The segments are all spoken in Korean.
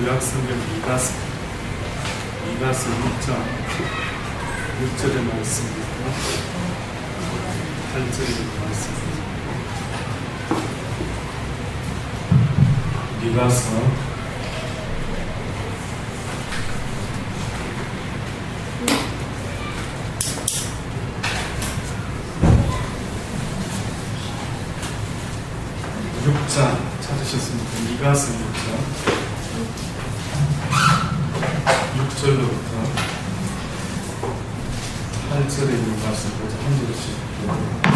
구약성경 미가서 6장 6절의 말씀입니다. 8절의 말씀입니다. 미가서 6장 찾으셨습니까? 미가서 6장 6절로부터 8절에 있는 말씀까지 한 절씩 읽어보겠습니다.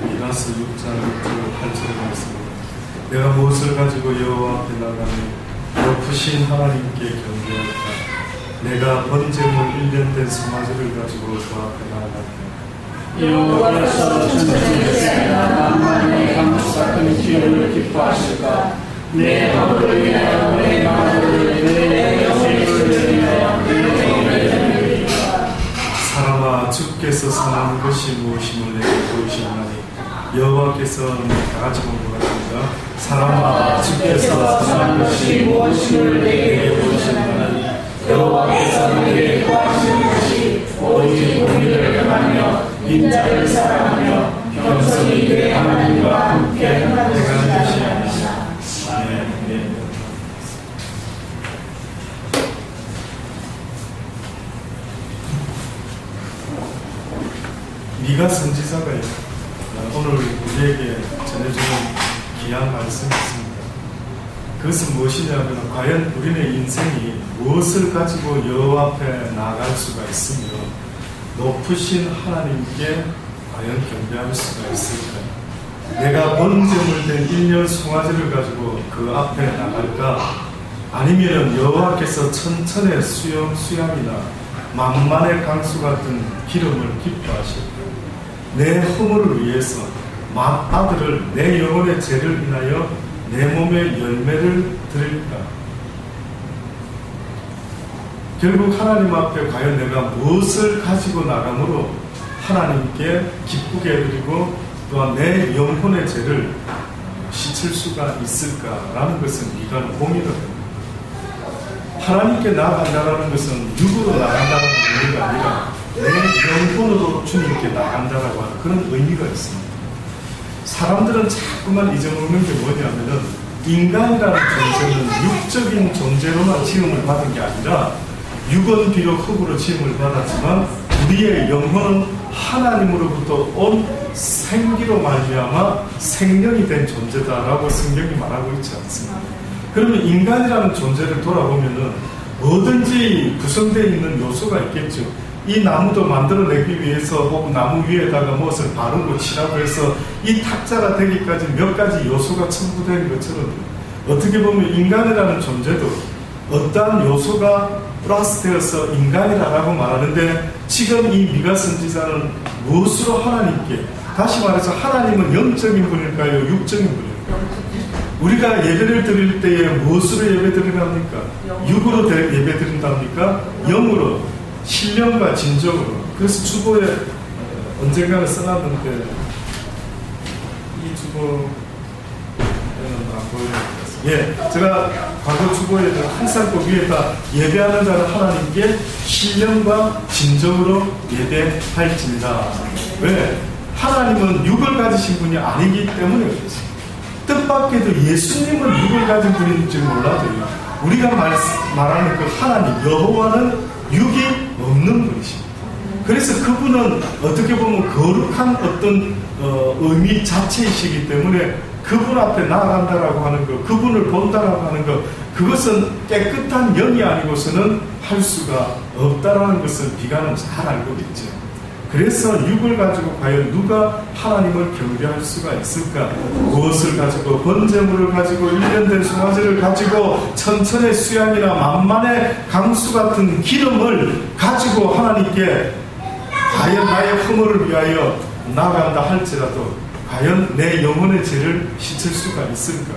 미가서 6장 6절 8절의 말씀입니다. 내가 무엇을 가지고 여호와 앞에 나가며 높으신 하나님께 경배할까? 내가 번제물 1년 된 송아지를 가지고 그 앞에 나아갔다. 여호와께서 전쟁에서 만만의 강수 같은 기업을 기뻐하실까? 내 허물을 위하여 내 마음을 내 영혼을 위하여 내 영혼을 드리리까? 사람아 주께서 선한 것이 무엇임을 내게 보이시나니 여호와께서 다 같이 공부하십니다. 사람아 주께서 선한 것이 무엇임을 내게 보이시나니 여호와께서 내게 구하시는 것이 오직 공의를 행하며 인자를 사랑하며 겸손히 내 하나님과 함께 행하는 것이다. 미가 선지자가 오늘 우리에게 전해주는 귀한 말씀이 있습니다. 그것은 무엇이냐면 과연 우리의 인생이 무엇을 가지고 여호와 앞에 나아갈 수가 있으며 높으신 하나님께 과연 경배할 수가 있을까? 내가 번제물 된 1년 송아지를 가지고 그 앞에 나갈까? 아니면 여호와께서 천천의 수양이나 만만의 강수 같은 기름을 기뻐하실까? 내 허물을 위해서 아들을 내 영혼의 죄를 인하여 내 몸의 열매를 드릴까? 결국 하나님 앞에 과연 내가 무엇을 가지고 나감으로 하나님께 기쁘게 해드리고 또한 내 영혼의 죄를 씻을 수가 있을까라는 것은 미가는 고민을 합니다. 하나님께 나아간다는 것은 육으로 나간다는 의미가 아니라 내 영혼으로 주님께 나간다라고 하는 그런 의미가 있습니다. 사람들은 자꾸만 잊어먹는 게 뭐냐면은 인간이라는 존재는 육적인 존재로만 지음을 받은 게 아니라 육은 비록 흙으로 지음을 받았지만 우리의 영혼은 하나님으로부터 온 생기로 말미암아 생명이 된 존재다라고 성경이 말하고 있지 않습니까? 그러면 인간이라는 존재를 돌아보면은 뭐든지 구성되어 있는 요소가 있겠죠. 이 나무도 만들어내기 위해서 혹은 나무 위에다가 무엇을 바르고 칠하고 해서 이 탁자가 되기까지 몇 가지 요소가 첨부된 것처럼 어떻게 보면 인간이라는 존재도 어떠한 요소가 플러스되어서 인간이라고 말하는데 지금 이 미가 선지자는 무엇으로 하나님께 다시 말해서 하나님은 영적인 분일까요? 육적인 분일까요? 우리가 예배를 드릴 때에 무엇으로 예배 드리랍니까? 육으로 예배 드린답니까? 영으로 신령과 진정으로. 그래서 주보에 언젠가는 써놨는데 이 주보에는 안 보여요. 예, 제가 과거 주보에 항상 그 위에다 예배하는 자는 하나님께 신령과 진정으로 예배할지니라. 왜? 하나님은 육을 가지신 분이 아니기 때문에 그렇습니다. 뜻밖에도 예수님은 육을 가진 분인지 몰라도요. 우리가 말하는 그 하나님 여호와는 육이 없는 분이십니다. 그래서 그분은 어떻게 보면 거룩한 어떤 의미 자체이시기 때문에 그분 앞에 나아간다라고 하는 것, 그분을 본다라고 하는 것, 그것은 깨끗한 영이 아니고서는 할 수가 없다라는 것을 비가는 잘 알고 있죠. 그래서 육을 가지고 과연 누가 하나님을 경배할 수가 있을까? 무엇을 가지고 번제물을 가지고 1년 된 송아지를 가지고 천천의 수양이나 만만의 강수 같은 기름을 가지고 하나님께 과연 나의 허물을 위하여 나간다 할지라도 과연 내 영혼의 죄를 씻을 수가 있을까?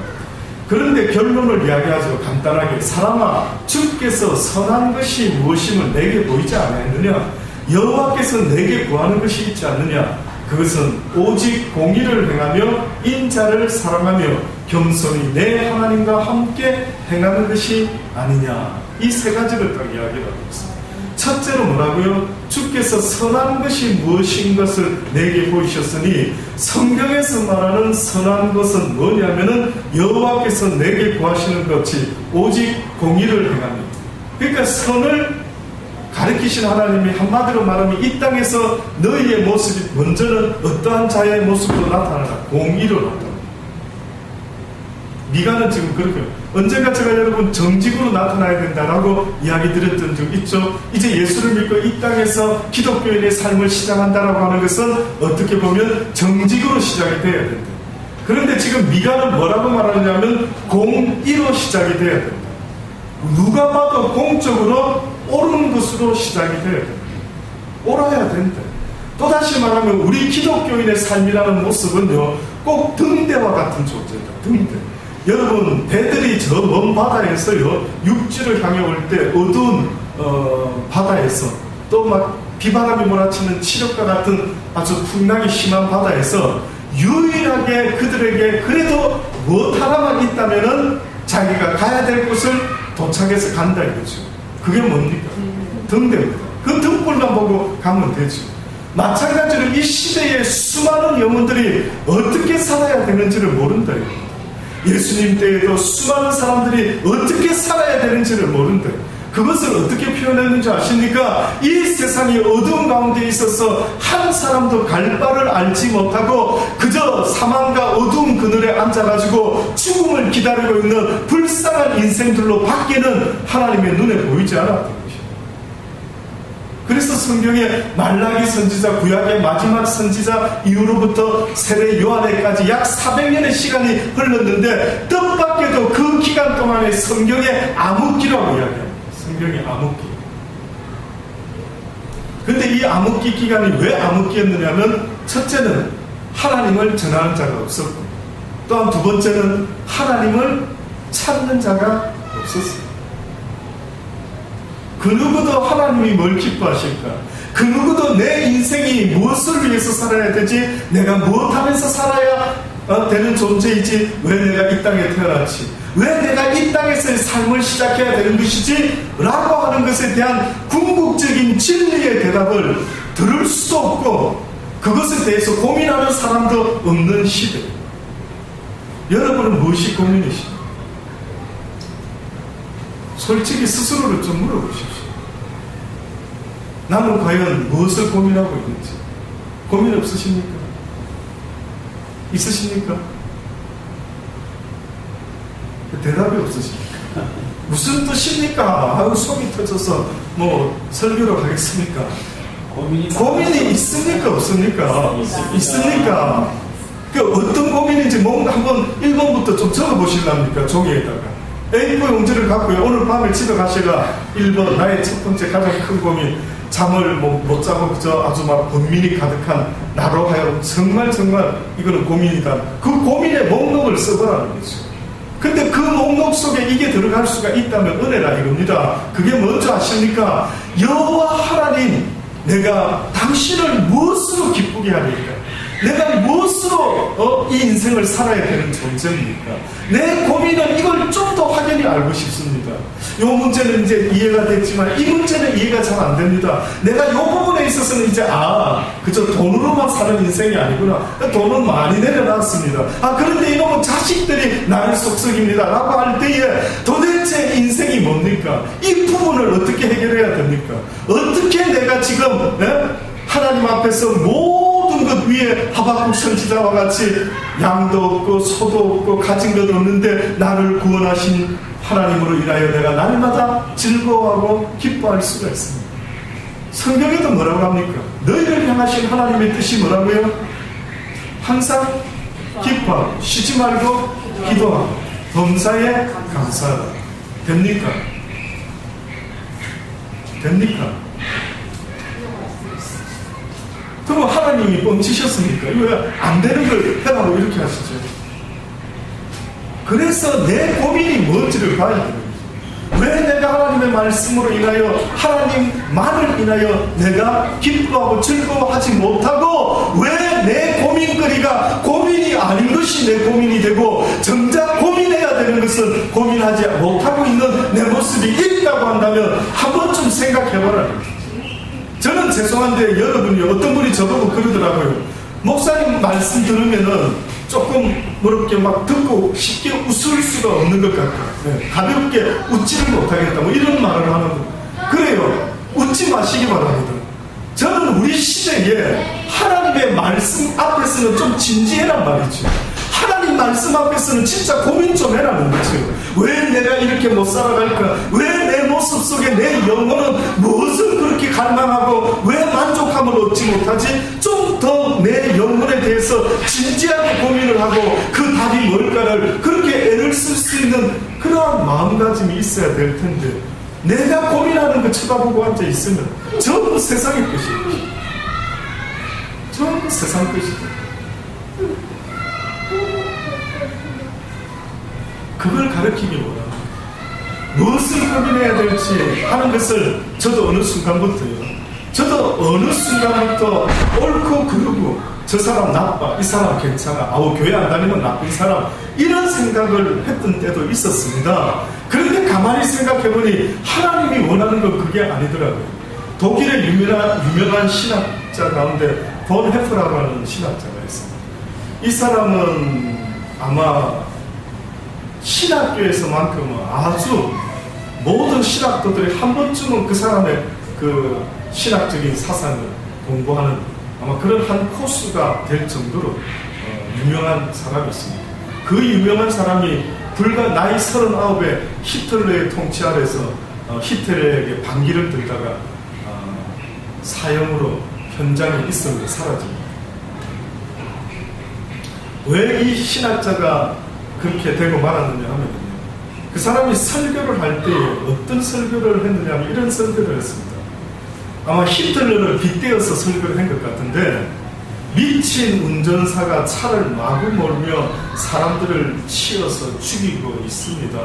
그런데 결론을 이야기하죠. 간단하게 사람아 주께서 선한 것이 무엇임을 내게 보이지 않았느냐? 여호와께서 내게 구하는 것이 있지 않느냐? 그것은 오직 공의를 행하며 인자를 사랑하며 겸손히 내 하나님과 함께 행하는 것이 아니냐. 이 세 가지를 딱 이야기를 하고 있습니다. 첫째로 뭐라고요? 주께서 선한 것이 무엇인 것을 내게 보이셨으니 성경에서 말하는 선한 것은 뭐냐면은 여호와께서 내게 구하시는 것이 오직 공의를 행합니다. 그러니까 선을 가르치신 하나님이 한마디로 말하면 이 땅에서 너희의 모습이 먼저는 어떠한 자의 모습으로 나타나라. 공의로 나타납니다. 미가는 지금 그렇게 언젠가 제가 여러분 정직으로 나타나야 된다라고 이야기 드렸던 적 있죠. 이제 예수를 믿고 이 땅에서 기독교인의 삶을 시작한다라고 하는 것은 어떻게 보면 정직으로 시작이 돼야 된다. 그런데 지금 미가는 뭐라고 말하냐면 공의로 시작이 돼야 된다. 누가 봐도 공적으로 옳은 것으로 시작이 돼야 된다. 옳아야 된다. 또다시 말하면 우리 기독교인의 삶이라는 모습은요 꼭 등대와 같은 존재다. 등대. 여러분 배들이 저 먼 바다에서요 육지를 향해 올 때 어두운 바다에서 또 막 비바람이 몰아치는 칠흑과 같은 아주 풍랑이 심한 바다에서 유일하게 그들에게 그래도 무엇 하나만 있다면은 자기가 가야 될 곳을 도착해서 간다 이거죠. 그게 뭡니까? 등대입니다. 그 등불만 보고 가면 되죠. 마찬가지로 이 시대의 수많은 영혼들이 어떻게 살아야 되는지를 모른다 이겁니다. 예수님 때에도 수많은 사람들이 어떻게 살아야 되는지를 모른다. 그것을 어떻게 표현했는지 아십니까? 이 세상이 어두운 가운데 있어서 한 사람도 갈 바를 알지 못하고 그저 사망과 어두운 그늘에 앉아가지고 죽음을 기다리고 있는 불쌍한 인생들로 바뀌는 하나님의 눈에 보이지 않았던 것입니다. 그래서 성경에 말라기 선지자, 구약의 마지막 선지자 이후로부터 세례 요한에까지 약 400년의 시간이 흘렀는데 뜻밖에도 그 기간 동안에 성경의 암흑기라고 이야기합니다. 성경의 암흑기. 근데 이 암흑기 기간이 왜 암흑기였느냐면 첫째는 하나님을 전하는 자가 없었고 또한 두 번째는 하나님을 찾는 자가 없었어요. 그 누구도 하나님이 뭘 기뻐하실까? 그 누구도 내 인생이 무엇을 위해서 살아야 되지? 내가 무엇하면서 살아야 되는 존재이지? 왜 내가 이 땅에 태어났지? 왜 내가 이 땅에서의 삶을 시작해야 되는 것이지? 라고 하는 것에 대한 궁극적인 진리의 대답을 들을 수도 없고 그것에 대해서 고민하는 사람도 없는 시대. 여러분은 무엇이 고민이십니까? 솔직히 스스로를 좀 물어보십시오. 나는 과연 무엇을 고민하고 있는지. 고민 없으십니까? 있으십니까? 대답이 없으십니까? 무슨 뜻입니까? 아유, 속이 터져서 뭐 설교로 가겠습니까? 고민이 있습니까? 없습니까? 있습니까? 그 어떤 고민인지 한번 1번부터 좀 적어보실랍니까? 종이에다가. A4 용지를 갖고요. 오늘 밤에 집에 가시가 1번 나의 첫 번째 가장 큰 고민 잠을 못 자고 그저 아주 막 번민이 가득한 나로 하여금 정말 이거는 고민이다. 그 고민의 목록을 써보라는 거죠. 근데 그 목록 속에 이게 들어갈 수가 있다면 은혜라 이겁니다. 그게 뭔지 아십니까? 여호와 하나님 내가 당신을 무엇으로 기쁘게 하리까? 내가 무엇으로 이 인생을 살아야 되는 존재입니까? 내 고민은 이걸 좀 더 확연히 알고 싶습니다. 이 문제는 이제 이해가 됐지만 이 문제는 이해가 잘 안 됩니다. 내가 이 부분에 있어서는 이제 그저 돈으로만 사는 인생이 아니구나. 돈은 많이 내려놨습니다. 그런데 이놈은 자식들이 나를 속썩입니다 라고 할 때에 도대체 인생이 뭡니까? 이 부분을 어떻게 해결해야 됩니까? 어떻게 내가 지금 하나님 앞에서 모든 것 위에 하박국 선지자와 같이 양도 없고 소도 없고 가진 것 없는데 나를 구원하신 하나님으로 인하여 내가 날마다 즐거워하고 기뻐할 수가 있습니다. 성경에도 뭐라고 합니까? 너희를 향하신 하나님의 뜻이 뭐라고요? 항상 기뻐하고 쉬지 말고 기도하고 범사에 감사하라. 됩니까? 됩니까? 그럼 하나님이 뻥치셨습니까? 이거 안 되는 걸 해라고 이렇게 하시죠. 그래서 내 고민이 뭔지를 봐야 됩니다. 왜 내가 하나님의 말씀으로 인하여 하나님만을 인하여 내가 기뻐하고 즐거워하지 못하고 왜 내 고민거리가 고민이 아닌 것이 내 고민이 되고 정작 고민해야 되는 것은 고민하지 못하고 있는 내 모습이 있다고 한다면 한 번쯤 생각해봐라. 저는 죄송한데 여러분이 어떤 분이 저보고 그러더라고요. 목사님 말씀 들으면은 조금 그렇게 막 듣고 쉽게 웃을 수가 없는 것 같아요. 네, 가볍게 웃지를 못하겠다 뭐 이런 말을 하는 거. 그래요. 웃지 마시기 바랍니다. 저는 우리 시대에 하나님의 말씀 앞에서는 좀 진지해란 말이죠. 하나님 말씀 앞에서는 진짜 고민 좀 해라는 거죠. 왜 내가 이렇게 못 살아갈까? 왜 내 모습 속에 내 영혼은 무엇을 그렇게 갈망하고 왜 만족함을 얻지 못하지? 좀 더 내 영혼에 대해서 진지하게 고민을 하고 그 답이 뭘까를 그렇게 애를 쓸 수 있는 그러한 마음가짐이 있어야 될 텐데 내가 고민하는 거 쳐다보고 앉아 있으면 전부 세상의 것이에요. 전부 세상 것이다. 그걸 가르치기보다 무엇을 고민해야 될지 하는 것을 저도 어느 순간부터 옳고 그르고 저 사람 나빠, 이 사람 괜찮아, 아우 교회 안 다니면 나쁜 사람 이런 생각을 했던 때도 있었습니다. 그런데 가만히 생각해보니 하나님이 원하는 건 그게 아니더라고요. 독일의 유명한 신학자 가운데 본 헤프라고 하는 신학자가 있습니다. 이 사람은 아마 신학교에서만큼은 아주 모든 신학도들이 한 번쯤은 그 사람의 그 신학적인 사상을 공부하는 아마 그런 한 코스가 될 정도로 유명한 사람이 있습니다. 그 유명한 사람이 불과 나이 39에 히틀러의 통치 아래서 히틀러에게 반기를 들다가 사형으로 현장에 있었는데 사라집니다. 왜 이 신학자가 그렇게 되고 말았느냐 하면요. 그 사람이 설교를 할 때 어떤 설교를 했느냐 하면 이런 설교를 했습니다. 아마 히틀러를 빗대어서 설교를 한 것 같은데 미친 운전사가 차를 마구 몰며 사람들을 치어서 죽이고 있습니다.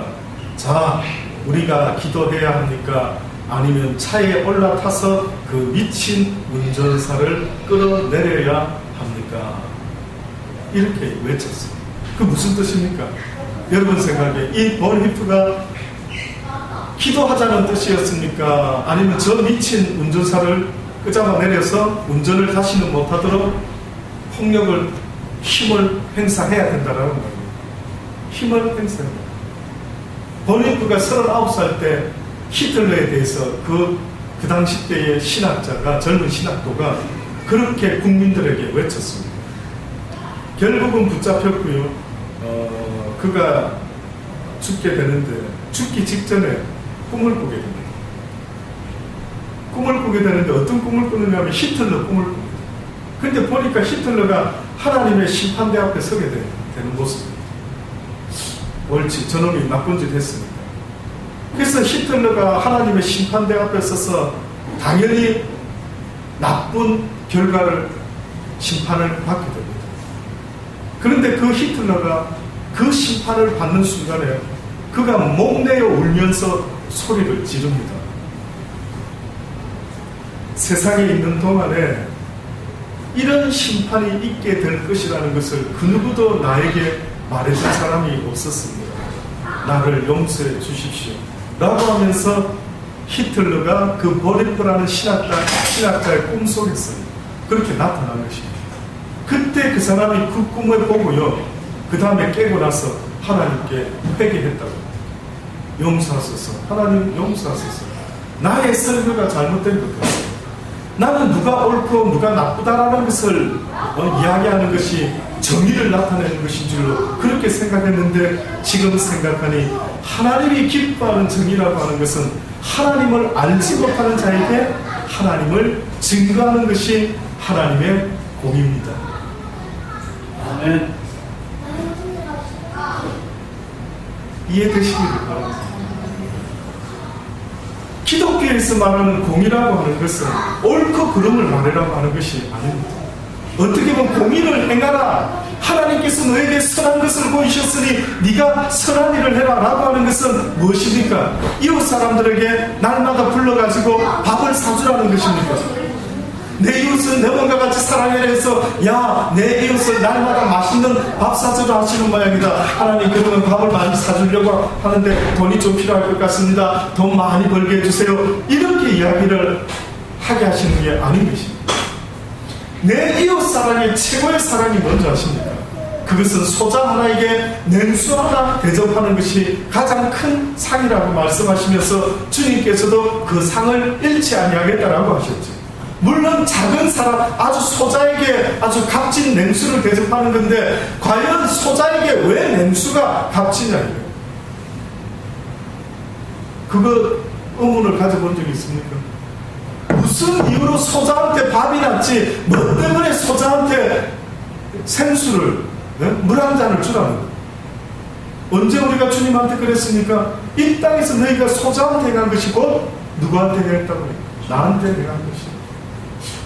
자, 우리가 기도해야 합니까? 아니면 차에 올라타서 그 미친 운전사를 끌어내려야 합니까? 이렇게 외쳤어요. 그 무슨 뜻입니까? 여러분 생각에 이 본히프가 기도하자는 뜻이었습니까? 아니면 저 미친 운전사를 끄잡아 내려서 운전을 다시는 못하도록 폭력을, 힘을 행사해야 된다는 거예요. 힘을 행사해야 된다. 본히프가 39살 때 히틀러에 대해서 그 당시 때의 신학자가, 젊은 신학도가 그렇게 국민들에게 외쳤습니다. 결국은 붙잡혔고요. 그가 죽게 되는데 죽기 직전에 꿈을 꾸게 됩니다. 꿈을 꾸게 되는데 어떤 꿈을 꾸느냐 하면 히틀러 꿈을 꿉니다. 근데 보니까 히틀러가 하나님의 심판대 앞에 서게 되는 모습입니다. 옳지, 저놈이 나쁜 짓 했으니까. 그래서 히틀러가 하나님의 심판대 앞에 서서 당연히 나쁜 결과를, 심판을 받게 됩니다. 그런데 그 히틀러가 그 심판을 받는 순간에 그가 목내어 울면서 소리를 지릅니다. 세상에 있는 동안에 이런 심판이 있게 될 것이라는 것을 그 누구도 나에게 말해준 사람이 없었습니다. 나를 용서해 주십시오 라고 하면서 히틀러가 그 보리프라는 신학자의 꿈속에서 그렇게 나타난 것입니다. 그때 그 사람이 그 꿈을 보고요, 그 다음에 깨고 나서 하나님께 회개했다고. 용서하소서, 하나님 용서하소서, 나의 설교가 잘못된 것 같아요. 나는 누가 옳고 누가 나쁘다라는 것을 이야기하는 것이 정의를 나타내는 것인 줄로 그렇게 생각했는데 지금 생각하니 하나님이 기뻐하는 정의라고 하는 것은 하나님을 알지 못하는 자에게 하나님을 증거하는 것이 하나님의 공입니다. 아멘. 이해되시기를 바랍니다. 기독교에서 말하는 공의라고 하는 것은 옳고 그름을 말하라고 하는 것이 아닙니다. 어떻게 보면 공의를 행하라, 하나님께서 너에게 선한 것을 보이셨으니 네가 선한 일을 해라 라고 하는 것은 무엇입니까? 이웃 사람들에게 날마다 불러가지고 밥을 사주라는 것입니까? 내 이웃은 내 몸과 같이 사랑해라 해서 야, 내 이웃을 날마다 맛있는 밥 사주라 하시는 모양이다. 하나님, 그러면 밥을 많이 사주려고 하는데 돈이 좀 필요할 것 같습니다. 돈 많이 벌게 해주세요. 이렇게 이야기를 하게 하시는 게 아닌 것입니다. 내 이웃 사랑의 최고의 사랑이 뭔지 아십니까? 그것은 소자 하나에게 냉수 하나 대접하는 것이 가장 큰 상이라고 말씀하시면서 주님께서도 그 상을 잃지 아니하겠다라고 하셨죠. 물론 작은 사람, 아주 소자에게 아주 값진 냉수를 대접하는 건데 과연 소자에게 왜 냉수가 값지냐, 그거 의문을 가져본 적이 있습니까? 무슨 이유로 소자한테 밥이 낫지 뭐 때문에 소자한테 생수를, 물 한 잔을 주라는 거예요? 언제 우리가 주님한테 그랬습니까? 이 땅에서 너희가 소자한테 행한 것이 곧 누구한테 행했다고 해요? 나한테 행한 것이다.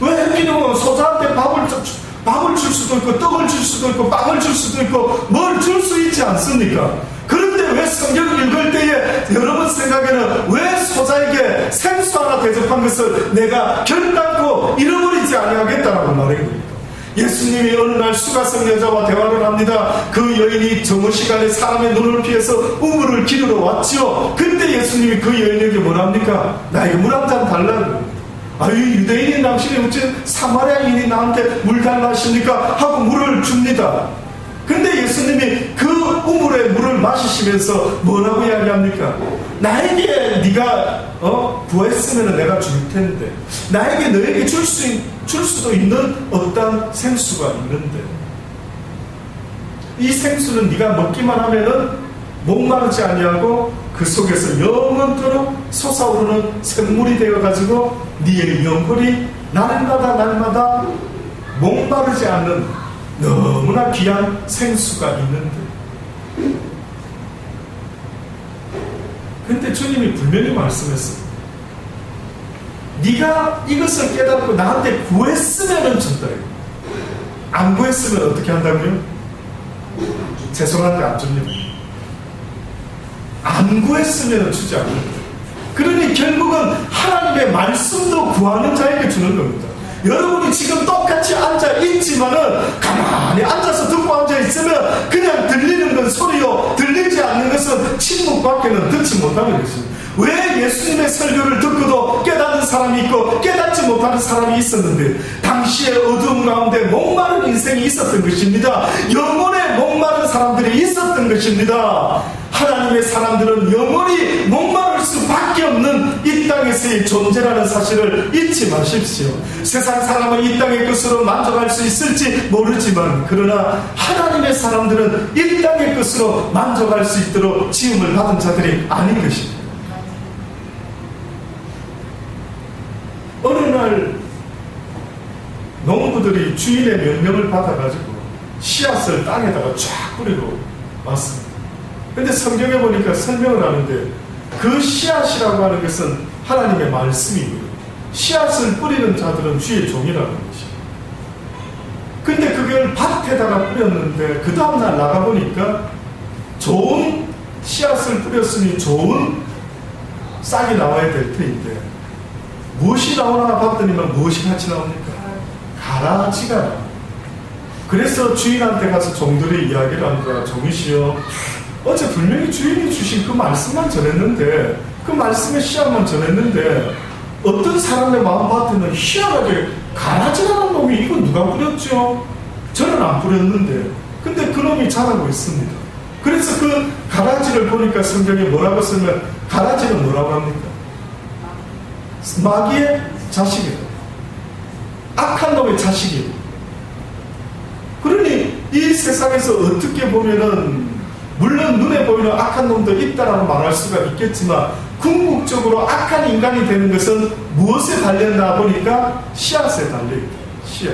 왜 하필이면 소자한테 밥을 줄 수도 있고 떡을 줄 수도 있고 빵을 줄 수도 있고 뭘 줄 수 있지 않습니까? 그런데 왜 성경을 읽을 때에 여러분 생각에는 왜 소자에게 생수 하나 대접한 것을 내가 결단코 잃어버리지 아니하겠다라고 말한 겁니다. 예수님이 어느 날 수가성 여자와 대화를 합니다. 그 여인이 점심시간에 사람의 눈을 피해서 우물을 기르러 왔지요. 그때 예수님이 그 여인에게 뭐랍니까? 나에게 물 한 잔 달라고. 아유, 유대인인 당신이 어째 사마리아인이 나한테 물 달라 하십니까? 하고 물을 줍니다. 근데 예수님이 그 우물의 물을 마시시면서 뭐라고 이야기합니까? 나에게 네가 구했으면 내가 줄 텐데, 나에게 너에게 줄 수도 있는 어떤 생수가 있는데, 이 생수는 네가 먹기만 하면은 목마르지 아니하고 그 속에서 영원토록 솟아오르는 샘물이 되어가지고 네의 영혼이 날마다 목마르지 않는 너무나 귀한 생수가 있는데, 근데 주님이 분명히 말씀했어요. 네가 이것을 깨닫고 나한테 구했으면 준다. 안 구했으면 어떻게 한다고요? 죄송한데 안 줍니다. 안 구했으면 주지 않는다. 그러니 결국은 하나님의 말씀도 구하는 자에게 주는 겁니다. 여러분이 지금 똑같이 앉아있지만은 가만히 앉아서 듣고 앉아있으면 그냥 들리는 건 소리요, 들리지 않는 것은 침묵밖에는 듣지 못하는 것입니다. 왜 예수님의 설교를 듣고도 깨닫는 사람이 있고 깨닫지 못하는 사람이 있었는데, 당시의 어두움 가운데 목마른 인생이 있었던 것입니다. 영혼에 목마른 사람들이 있었던 것입니다. 하나님의 사람들은 영원히 목마를 수밖에 없는 이 땅에서의 존재라는 사실을 잊지 마십시오. 세상 사람은 이 땅의 것으로 만족할 수 있을지 모르지만, 그러나 하나님의 사람들은 이 땅의 것으로 만족할 수 있도록 지음을 받은 자들이 아닌 것입니다. 어느 날 농부들이 주인의 명령을 받아가지고 씨앗을 땅에다가 쫙 뿌리고 왔습니다. 근데 성경에 보니까 설명을 하는데 그 씨앗이라고 하는 것은 하나님의 말씀이고요. 씨앗을 뿌리는 자들은 주의 종이라는 것이에요. 근데 그걸 밭에다가 뿌렸는데 그 다음날 나가보니까 좋은 씨앗을 뿌렸으니 좋은 싹이 나와야 될 터인데 무엇이 나오나 봤더니만 무엇이 같이 나옵니까? 가라지가 나옵니다. 그래서 주인한테 가서 종들이 이야기를 합니다. 종이시여, 어제 분명히 주인이 주신 그 말씀만 전했는데, 그 말씀의 씨앗만 전했는데 어떤 사람의 마음밭에는 희한하게 가라지라는 놈이 이거 누가 뿌렸죠? 저는 안 뿌렸는데. 근데 그 놈이 자라고 있습니다. 그래서 그 가라지를 보니까 성경에 뭐라고 쓰면, 가라지는 뭐라고 합니까? 마귀의 자식이다. 악한 놈의 자식이다. 그러니 이 세상에서 어떻게 보면은 물론 눈에 보이는 악한 놈도 있다라고 말할 수가 있겠지만, 궁극적으로 악한 인간이 되는 것은 무엇에 달렸나 보니까 씨앗에 달려있다. 씨앗.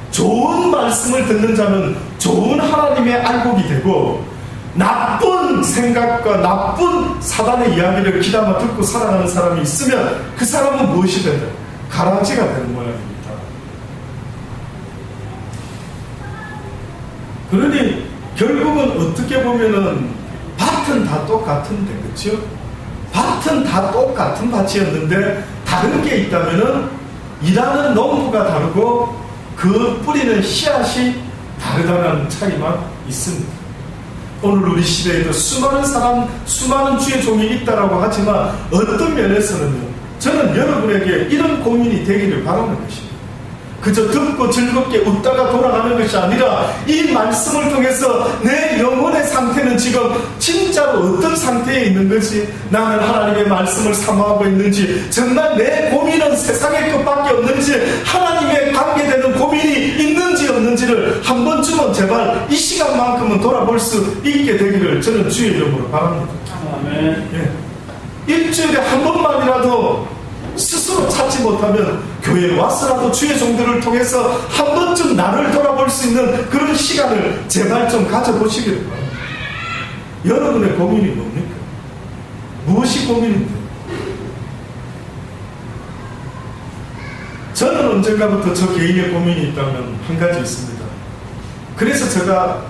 좋은 말씀을 듣는 자는 좋은 하나님의 알곡이 되고, 나쁜 생각과 나쁜 사단의 이야기를 귀담아 듣고 살아가는 사람이 있으면 그 사람은 무엇이 된다? 가라지가 되는 모양입니다. 그러니 결국은 어떻게 보면은 밭은 다 똑같은데, 그렇죠? 밭은 다 똑같은 밭이었는데 다른 게 있다면은 일하는 농부가 다르고 그 뿌리는 씨앗이 다르다는 차이만 있습니다. 오늘 우리 시대에도 수많은 주의 종이 있다라고 하지만 어떤 면에서는요, 저는 여러분에게 이런 고민이 되기를 바라는 것입니다. 그저 듣고 즐겁게 웃다가 돌아가는 것이 아니라 이 말씀을 통해서 내 영혼의 상태는 지금 진짜로 어떤 상태에 있는 것이, 나는 하나님의 말씀을 사모하고 있는지, 정말 내 고민은 세상의 것밖에 없는지, 하나님의 관계되는 고민이 있는지 없는지를 한 번쯤은 제발 이 시간만큼은 돌아볼 수 있게 되기를 저는 주의 이름으로 바랍니다. 아멘. 예. 일주일에 한 번만이라도 스스로 찾지 못하면 교회에 와서라도 주의 종들을 통해서 한 번쯤 나를 돌아볼 수 있는 그런 시간을 제발 좀 가져보시기를 바랍니다. 여러분의 고민이 뭡니까? 무엇이 고민인데? 저는 언젠가부터 저 개인의 고민이 있다면 한 가지 있습니다. 그래서 제가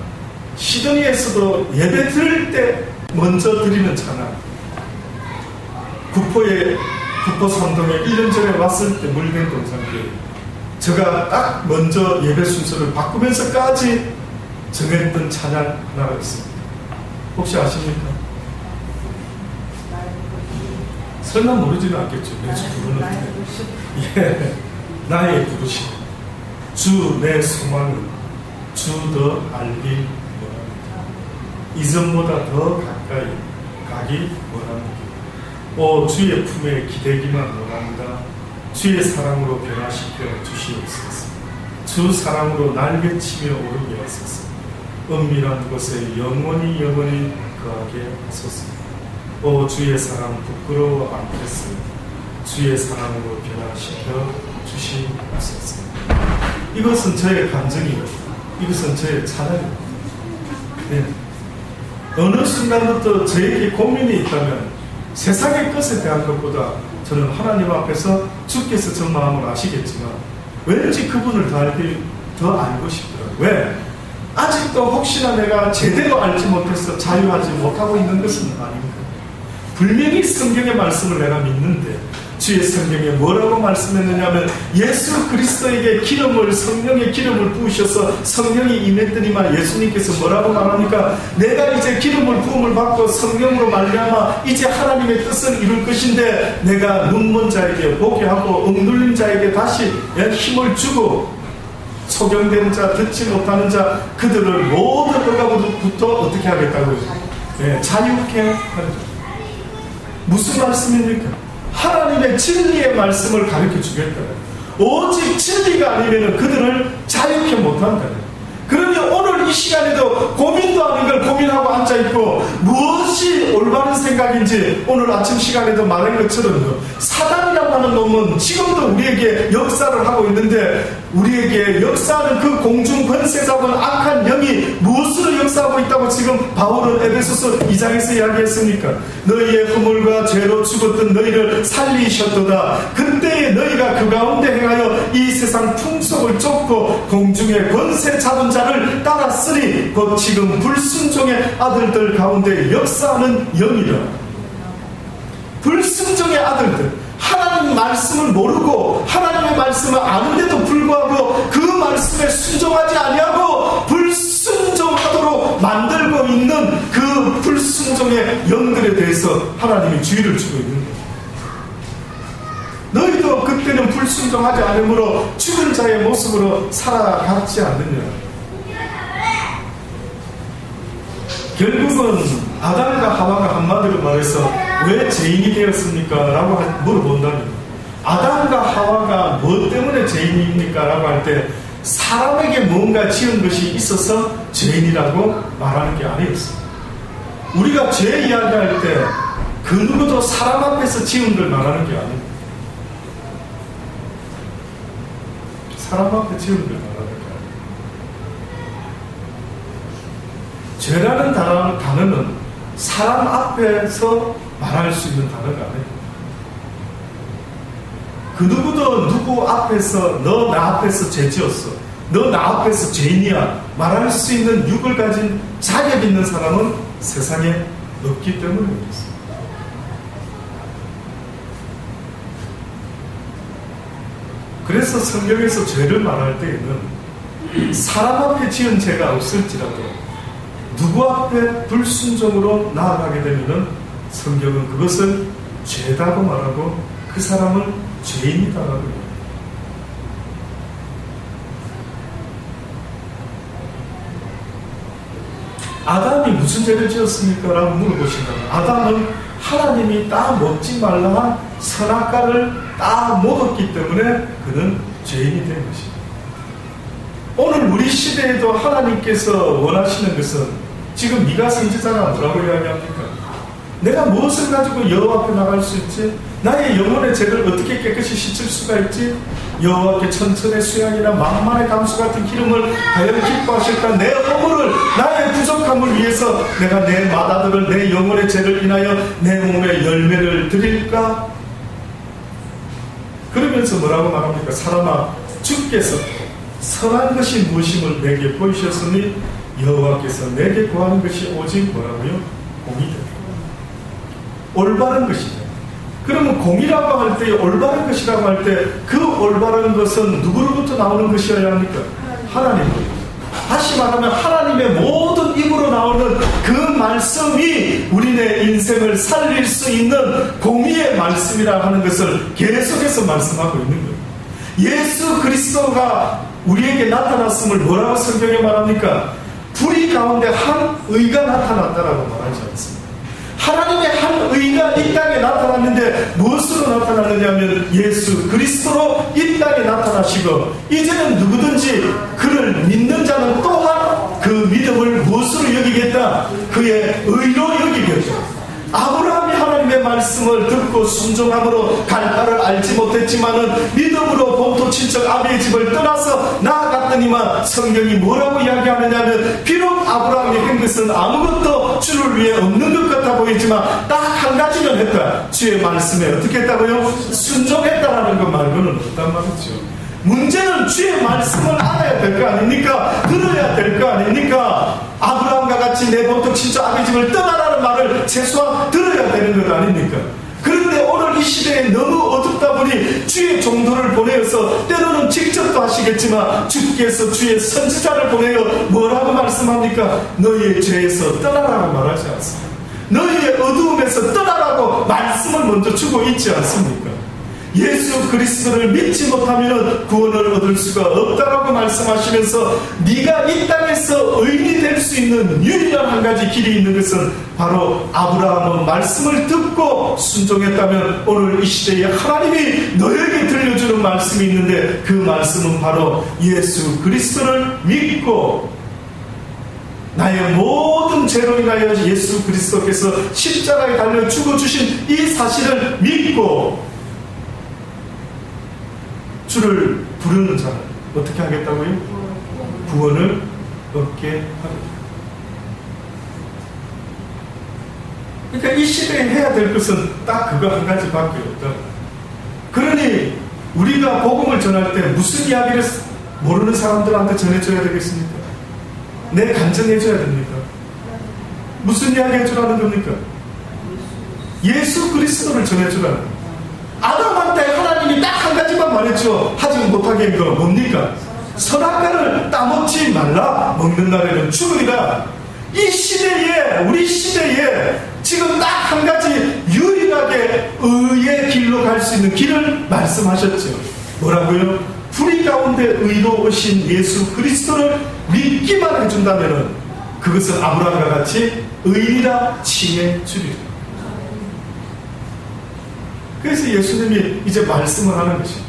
시드니에서도 예배 드릴 때 먼저 드리는 찬양, 구포 삼동에 1년 전에 왔을 때 물된 동산교회, 제가 딱 먼저 예배 순서를 바꾸면서까지 정했던 찬양 하나가 있습니다. 혹시 아십니까? 설마 모르지는 않겠죠. 매주 부르는데. 예, 나의 부르심. 주 내 소망을 주 더 알기 원합니다. 이전보다 더 가까이 가기 원합니다. 오 주의 품에 기대기만 원합니다. 주의 사랑으로 변화시켜 주시옵소서. 주 사랑으로 날개치며 오르게 하소서. 은밀한 곳에 영원히 거하게 하소서. 오 주의 사랑 부끄러워 않겠으며 주의 사랑으로 변화시켜 주시옵소서. 이것은 저의 감정이고 이것은 저의 찬양입니다. 네. 어느 순간부터 저에게 고민이 있다면 세상의 것에 대한 것보다 저는 하나님 앞에서 주께서 저 마음을 아시겠지만 왠지 그분을 더 알고 싶더라고요. 왜? 아직도 혹시나 내가 제대로 알지 못해서 자유하지 못하고 있는 것은 아닙니다. 분명히 성경의 말씀을 내가 믿는데 주의 성경에 뭐라고 말씀했느냐면 예수 그리스도에게 성령의 기름을 부으셔서 성령이 임했더니만 예수님께서 뭐라고 말합니까? 내가 이제 기름을 부음을 받고 성령으로 말미암아 이제 하나님의 뜻을 이룰 것인데 내가 눈먼 자에게 보게 하고 억눌린 자에게 다시 힘을 주고 소경된 자, 듣지 못하는 자, 그들을 모든 억압으로부터 어떻게 하겠다고요? 네, 자유케 하는 자. 무슨 말씀입니까? 하나님의 진리의 말씀을 가르쳐 주겠다. 오직 진리가 아니면 그들을 자유케 못한다. 그러니 오늘 이 시간에도 고민도 아닌 걸 고민하고 앉아있고 무엇이 올바른 생각인지 오늘 아침 시간에도 말한 것처럼 사단이라고 하는 놈은 지금도 우리에게 역사를 하고 있는데 우리에게 역사하는 그 공중 권세 잡은 악한 영이 무엇으로 역사하고 있다고 지금 바울은 에베소서 2장에서 이야기했습니까? 너희의 허물과 죄로 죽었던 너희를 살리셨도다. 그때에 너희가 그 가운데 행하여 이 세상 풍속을 쫓고 공중의 권세 잡은 자를 따랐으니 곧 지금 불순종의 아들들 가운데 역사하는 영이라. 불순종의 아들들, 하나님 말씀을 모르고 하나님의 말씀을 아는데도 불구하고 그 말씀에 순종하지 아니하고 불순종하도록 만들고 있는 그 불순종의 영들에 대해서 하나님이 주의를 주고 있는 거예요. 너희도 그때는 불순종하지 않으므로 죽은 자의 모습으로 살아갔지 않느냐. 결국은 아담과 하와가 한마디로 말해서 왜 죄인이 되었습니까? 라고 물어본다면 아담과 하와가 뭐 때문에 죄인입니까? 라고 할 때 사람에게 뭔가 지은 것이 있어서 죄인이라고 말하는 게 아니었어요. 우리가 죄 이야기할 때 그 누구도 사람 앞에서 지은 걸 말하는 게 아닙니다. 사람 앞에 지은 걸 말하는 게 아닙니다. 죄라는 단어는 사람 앞에서 말할 수 있는 단어가 아니에요. 그 누구도 누구 앞에서 너 나 앞에서 죄 지었어, 너 나 앞에서 죄인이야 말할 수 있는 육을 가진 자격 있는 사람은 세상에 없기 때문에 그렇습니다. 그래서 성경에서 죄를 말할 때에는 사람 앞에 지은 죄가 없을지라도 누구 앞에 불순종으로 나아가게 되면 성경은 그것을 죄다고 말하고 그 사람을 죄인이다라고 말합니다. 아담이 무슨 죄를 지었습니까? 라고 물어보신다면 아담은 하나님이 딱 먹지 말라 한 선악과를 딱 먹었기 때문에 그는 죄인이 된 것입니다. 오늘 우리 시대에도 하나님께서 원하시는 것은 지금 미가 선지자가 뭐라고 이야기합니까? 내가 무엇을 가지고 여호와 앞에 나갈 수 있지? 나의 영혼의 죄를 어떻게 깨끗이 씻을 수가 있지? 여호와께 천천의 수양이나 만만의 감수 같은 기름을 과연 기뻐하실까? 내 허물을, 나의 부족함을 위해서 내가 내 마다들을, 내 영혼의 죄를 인하여 내 몸에 열매를 드릴까? 그러면서 뭐라고 말합니까? 사람아, 주께서 선한 것이 무엇임을 내게 보이셨으니 여호와께서 내게 구하는 것이 오직 뭐라고요? 공의다. 올바른 것이죠. 그러면 공이라고 할 때, 올바른 것이라고 할 때 그 올바른 것은 누구로부터 나오는 것이어야 합니까? 하나님으로부터. 다시 말하면 하나님의 모든 입으로 나오는 그 말씀이 우리네 인생을 살릴 수 있는 공의의 말씀이라 하는 것을 계속해서 말씀하고 있는 거예요. 예수 그리스도가 우리에게 나타났음을 뭐라고 성경에 말합니까? 불의 가운데 한 의가 나타났다라고 말하지 않습니다. 하나님의 한 의가 이 땅에 나타났는데 무엇으로 나타났느냐면 예수 그리스도로 이 땅에 나타나시고 이제는 누구든지 그를 믿는 자는 또한 그 믿음을 무엇으로 여기겠다? 그의 의로 여기겠다. 아브라함이 하나님의 말씀을 듣고 순종함으로 갈 바를 알지 못했지만은 믿음으로 본토 친척 아비의 집을 떠나서 나아갔더니만 성경이 뭐라고 이야기하느냐면 비록 아브라함이 한 것은 아무것도 주를 위해 없는 것 같아 보이지만 딱 한 가지는 했다. 주의 말씀에 어떻게 했다고요? 순종했다라는 것 말고는 없단 말이죠. 문제는 주의 말씀을 알아야 될 거 아닙니까? 들어야 될 거 아닙니까? 아브라함과 같이 내 본토 친척 아비 집을 떠나라는 말을 최소한 들어야 되는 것 아닙니까? 그런데 오늘 이 시대에 너무 어둡다 보니 주의 종도를 보내어서 때로는 직접도 하시겠지만 주께서 주의 선지자를 보내어 뭐라고 말씀합니까? 너희의 죄에서 떠나라고 말하지 않습니다. 너희의 어두움에서 떠나라고 말씀을 먼저 주고 있지 않습니까? 예수 그리스도를 믿지 못하면 구원을 얻을 수가 없다라고 말씀하시면서 네가 이 땅에서 의인이 될 수 있는 유일한 한 가지 길이 있는 것은 바로 아브라함은 말씀을 듣고 순종했다면 오늘 이 시대에 하나님이 너에게 들려주는 말씀이 있는데 그 말씀은 바로 예수 그리스도를 믿고 나의 모든 죄로 인하여 예수 그리스도께서 십자가에 달려 죽어주신 이 사실을 믿고 주를 부르는 자는 어떻게 하겠다고요? 구원을 얻게 하겠다. 그러니까 이 시대에 해야 될 것은 딱 그거 한 가지밖에 없다. 그러니 우리가 복음을 전할 때 무슨 이야기를 모르는 사람들한테 전해줘야 되겠습니까? 내 간증해줘야 됩니까? 무슨 이야기 해주라는 겁니까? 예수 그리스도를 전해주라는 겁니다. 아담한테 하나님이 딱 한 가지만 말했죠. 하지 못하게 한 거 뭡니까? 선악과를 따먹지 말라. 먹는 날에는 죽으리라. 이 시대에, 우리 시대에 지금 딱 한 가지 유일하게 의의 길로 갈 수 있는 길을 말씀하셨죠. 뭐라고요? 불의 가운데 의로우신 예수 그리스도를 믿기만 해준다면 그것은 아브라함과 같이 의인이라 칭해 주리라. 그래서 예수님이 이제 말씀을 하는 것입니다.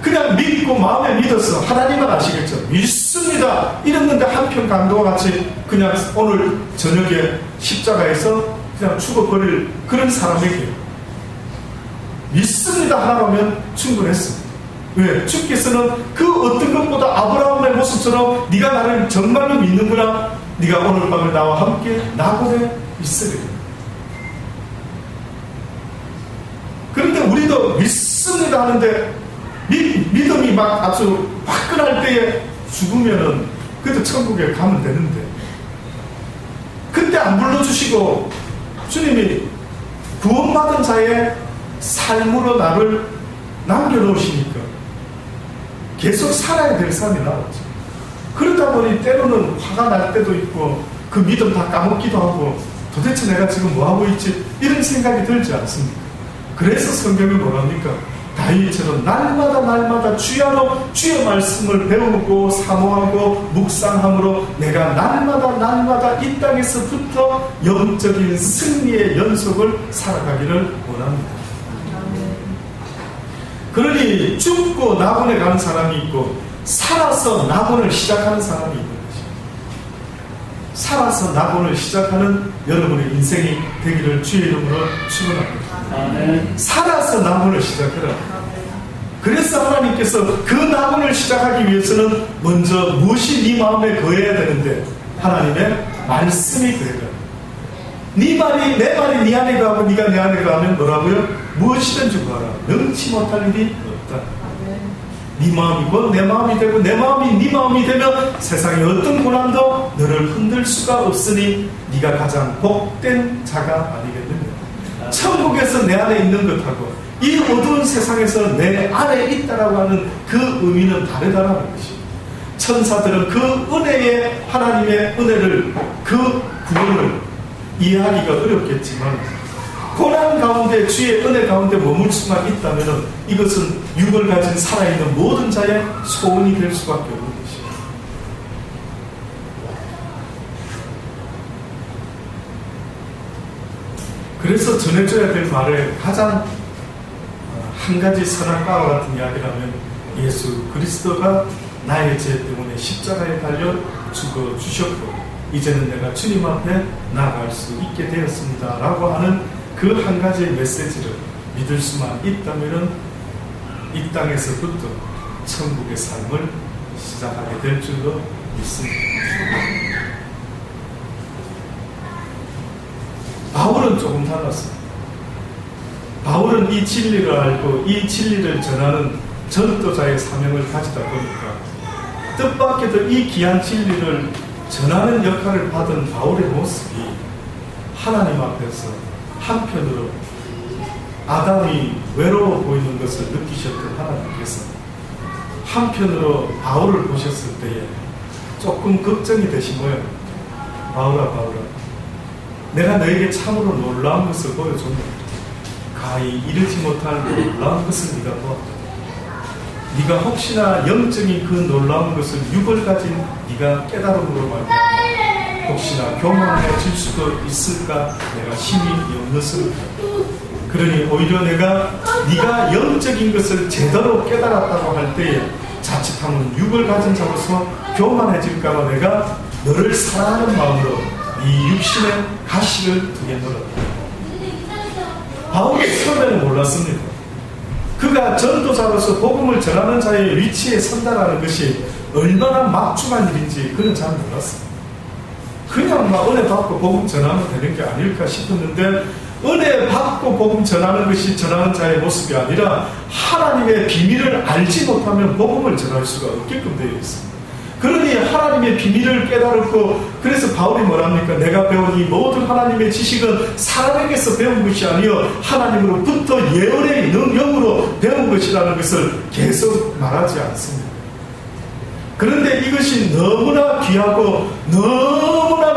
그냥 믿고 마음에 믿어서 하나님은 아시겠죠. 믿습니다 이랬는데 한편 강도와 같이 그냥 오늘 저녁에 십자가에서 그냥 죽어버릴 그런 사람에게 믿습니다 하나라면 충분했습니다. 왜? 주께서는 그 어떤 것보다 아브라함의 모습처럼 네가 나를 정말로 믿는구나, 네가 오늘 밤에 나와 함께 나고래 있으리라. 그런데 우리도 믿습니다 하는데 믿음이 막 아주 화끈할 때에 죽으면은 그래도 천국에 가면 되는데, 그때 안 불러주시고 주님이 구원받은 자의 삶으로 나를 남겨놓으시니까 계속 살아야 될 삶이 나왔죠. 그러다 보니 때로는 화가 날 때도 있고 그 믿음 다 까먹기도 하고 도대체 내가 지금 뭐하고 있지? 이런 생각이 들지 않습니까? 그래서 성경이 뭐랍니까? 다윗처럼 날마다 주야로 주의 말씀을 배우고 사모하고 묵상함으로 내가 날마다 이 땅에서부터 영적인 승리의 연속을 살아가기를 원합니다. 그러니 죽고 낙원에 가는 사람이 있고 살아서 낙원을 시작하는 사람이 있는 것입니다. 살아서 낙원을 시작하는 여러분의 인생이 되기를 주의 이름으로 축원합니다. 살아서 낙원을 시작해라. 그래서 하나님께서 그 낙원을 시작하기 위해서는 먼저 무엇이 네 마음에 거해야 되는데 하나님의 말씀이 거해라. 네 말이 내 말이 네 안에 가고 네가 내 안에 가면 뭐라고요? 무엇이든지 구하라. 능치 못할 일이 없다. 네 마음이 곧 내 마음이 되고 내 마음이 네 마음이 되면 세상의 어떤 고난도 너를 흔들 수가 없으니 네가 가장 복된 자가 아니겠느냐. 천국에서 내 안에 있는 것하고 이 어두운 세상에서 내 안에 있다라고 하는 그 의미는 다르다라는 것입니다. 천사들은 그 은혜의 하나님의 은혜를, 그 구원을 이해하기가 어렵겠지만 고난 가운데 주의 은혜 가운데 머물 수만 있다면 이것은 육을 가진 살아있는 모든 자의 소원이 될 수밖에 없는 것입니다. 그래서 전해줘야 될 말에 가장 한 가지 선악과와 같은 이야기라면 예수 그리스도가 나의 죄 때문에 십자가에 달려 죽어 주셨고 이제는 내가 주님 앞에 나아갈 수 있게 되었습니다 라고 하는 그 한 가지의 메시지를 믿을 수만 있다면 이 땅에서부터 천국의 삶을 시작하게 될 줄로 믿습니다. 바울은 조금 달랐어요. 바울은 이 진리를 알고 이 진리를 전하는 전도자의 사명을 가지다 보니까 뜻밖에도 이 귀한 진리를 전하는 역할을 받은 바울의 모습이 하나님 앞에서 한편으로 아담이 외로워 보이는 것을 느끼셨던 하나님께서 한편으로 바울을 보셨을 때에 조금 걱정이 되시고요. 바울아 내가 너에게 참으로 놀라운 것을 보여줬는데 가히 이르지 못할 놀라운 것을 네가 보았다. 네가 혹시나 영적인 그 놀라운 것을 육을 가진 네가 깨달음으로 말미암아 혹시나 교만해질 수도 있을까 내가 심히 염려스럽다. 그러니 오히려 네가 영적인 것을 제대로 깨달았다고 할 때에 자칫하면 육을 가진 자로서 교만해질까봐 내가 너를 사랑하는 마음으로 네 육신의 가시를 두겠노라. 바울이 처음에는 몰랐습니다. 그가 전도자로서 복음을 전하는 자의 위치에 선다라는 것이 얼마나 막중한 일인지 그는 잘 몰랐습니다. 그냥 막 은혜 받고 복음 전하면 되는 게 아닐까 싶었는데 은혜 받고 복음 전하는 것이 전하는 자의 모습이 아니라 하나님의 비밀을 알지 못하면 복음을 전할 수가 없게끔 되어 있습니다. 그러니 하나님의 비밀을 깨달았고 그래서 바울이 뭐랍니까? 내가 배운 이 모든 하나님의 지식은 사람에게서 배운 것이 아니요 하나님으로부터 예언의 능력으로 배운 것이라는 것을 계속 말하지 않습니다. 그런데 이것이 너무나 귀하고 너무나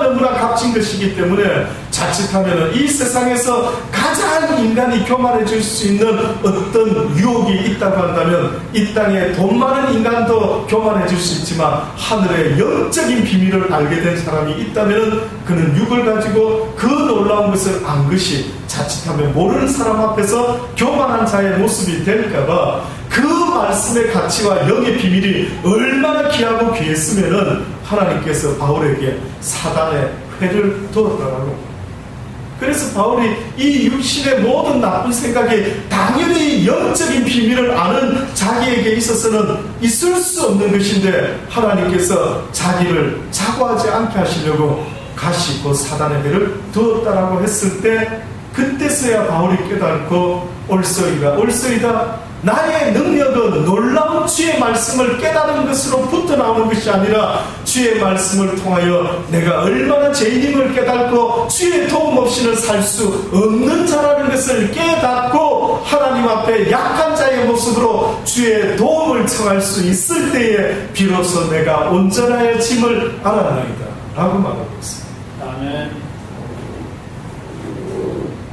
값진 것이기 때문에 자칫하면 이 세상에서 가장 인간이 교만해질 수 있는 어떤 유혹이 있다고 한다면 이 땅에 돈 많은 인간도 교만해질 수 있지만 하늘의 영적인 비밀을 알게 된 사람이 있다면 그는 육을 가지고 그 놀라운 것을 안 것이 자칫하면 모르는 사람 앞에서 교만한 자의 모습이 될까봐 그 말씀의 가치와 영의 비밀이 얼마나 귀하고 귀했으면은 하나님께서 바울에게 사단의 회를 두었다라고 그래서 바울이 이 육신의 모든 나쁜 생각이 당연히 영적인 비밀을 아는 자기에게 있어서는 있을 수 없는 것인데 하나님께서 자기를 자고하지 않게 하시려고 가시 곧 사단의 배를 두었다라고 했을 때 그때서야 바울이 깨닫고 옳소이다 나의 능력은 놀라운 주의 말씀을 깨달은 것으로부터 나오는 것이 아니라 주의 말씀을 통하여 내가 얼마나 죄인임을 깨닫고 주의 도움 없이는 살 수 없는 자라는 것을 깨닫고 하나님 앞에 약한 자의 모습으로 주의 도움을 청할 수 있을 때에 비로소 내가 온전하여짐을 알았나이다 라고 말하고 있습니다. 아멘.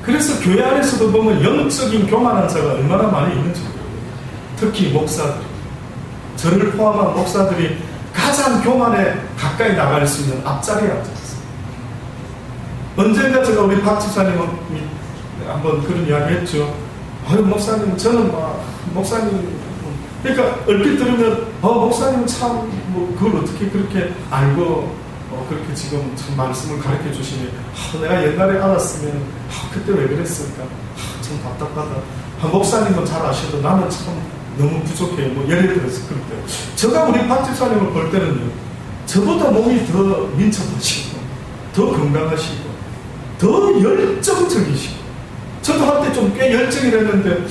그래서 교회 안에서도 보면 영적인 교만한 자가 얼마나 많이 있는지 모르겠어요. 특히 목사들, 저를 포함한 목사들이 가장 교만에 가까이 나갈 수 있는 앞자리에 앉아있어요. 언젠가 제가 우리 박 집사님이 한번 그런 이야기 했죠. 아유 목사님 저는 목사님 그러니까 얼핏 들으면 목사님 참 그걸 어떻게 그렇게 알고 그렇게 지금 참 말씀을 가르쳐 주시니 내가 옛날에 알았으면 그때 왜 그랬을까 참 답답하다. 목사님은 잘 아셔도 나는 참 너무 부족해. 예를 들어서 그럴 때 제가 우리 박 집사님을 볼 때는요 저보다 몸이 더 민첩하시고 더 건강하시고 더 열정적이시고 저도 한때 좀 꽤 열정이랬는데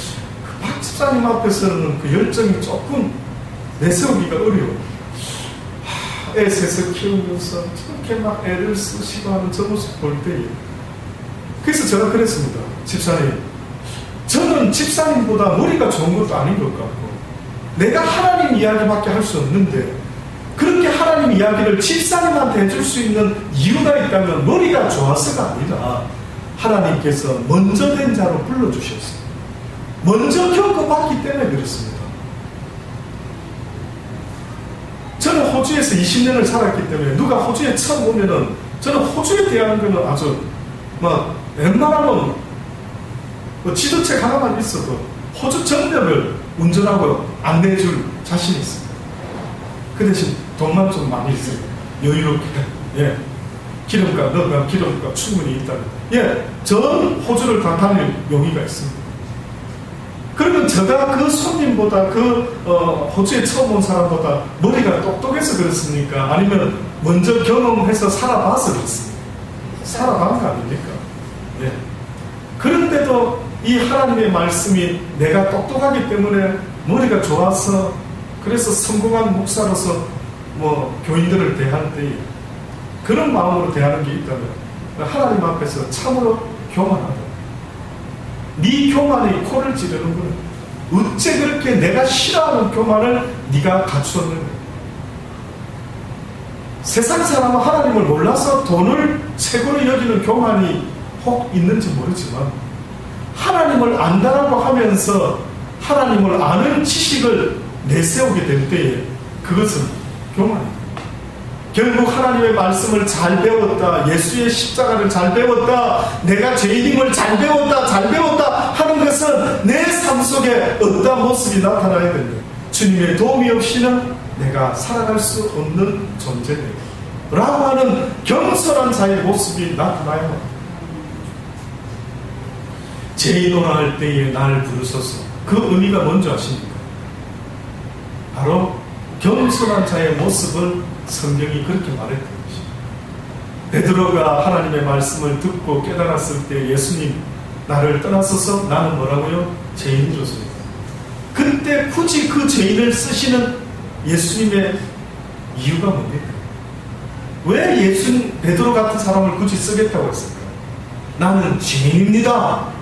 박 집사님 앞에서는 그 열정이 조금 내세우기가 어려워. 애 셋을 키우면서 저렇게 막 애를 쓰시고 하는 저 모습 볼 때에 그래서 제가 그랬습니다. 집사님 저는 집사님보다 머리가 좋은 것도 아닌 것 같고 내가 하나님 이야기밖에 할 수 없는데 그렇게 하나님 이야기를 집사님한테 해줄 수 있는 이유가 있다면 머리가 좋아서가 아니라 하나님께서 먼저 된 자로 불러주셨어요. 먼저 겪어봤기 때문에 그렇습니다. 저는 호주에서 20년을 살았기 때문에 누가 호주에 처음 오면은 저는 호주에 대한 거는 아주 웬만하면 지도책 하나만 있어도 호주 전역을 운전하고 안내해줄 자신이 있습니다. 그 대신 돈만 좀 많이 있어요. 여유롭게. 기름값 충분히 있다면 전 호주를 다 다닐 용의가 있습니다. 그러면 제가 그 손님보다 호주에 처음 온 사람보다 머리가 똑똑해서 그렇습니까? 아니면 먼저 경험해서 살아봐서 그렇습니까? 살아간 거 아닙니까? 그런데도 이 하나님의 말씀이 내가 똑똑하기 때문에 머리가 좋아서 그래서 성공한 목사로서 교인들을 대할 때 그런 마음으로 대하는 게 있다면 하나님 앞에서 참으로 교만하다. 네 교만이 코를 찌르는구나. 어째 그렇게 내가 싫어하는 교만을 네가 갖추었는가. 세상 사람은 하나님을 몰라서 돈을 최고로 여기는 교만이 혹 있는지 모르지만 하나님을 안다라고 하면서 하나님을 아는 지식을 내세우게 될 때에 그것은 교만입니다. 결국 하나님의 말씀을 잘 배웠다, 예수의 십자가를 잘 배웠다, 내가 죄인임을 잘 배웠다 하는 것은 내 삶 속에 어떤 모습이 나타나야 된다. 주님의 도움이 없이는 내가 살아갈 수 없는 존재다 라고 하는 겸손한 자의 모습이 나타나야 합니다. 죄인오라 할 때에 나를 부르소서. 그 의미가 뭔지 아십니까? 바로 겸손한 자의 모습을 성경이 그렇게 말했던 것입니다. 베드로가 하나님의 말씀을 듣고 깨달았을 때 예수님 나를 떠나서서 나는 뭐라고요? 죄인이로소이다. 그때 굳이 그 죄인을 쓰시는 예수님의 이유가 뭡니까? 왜 베드로 같은 사람을 굳이 쓰겠다고 했을까? 나는 죄인입니다.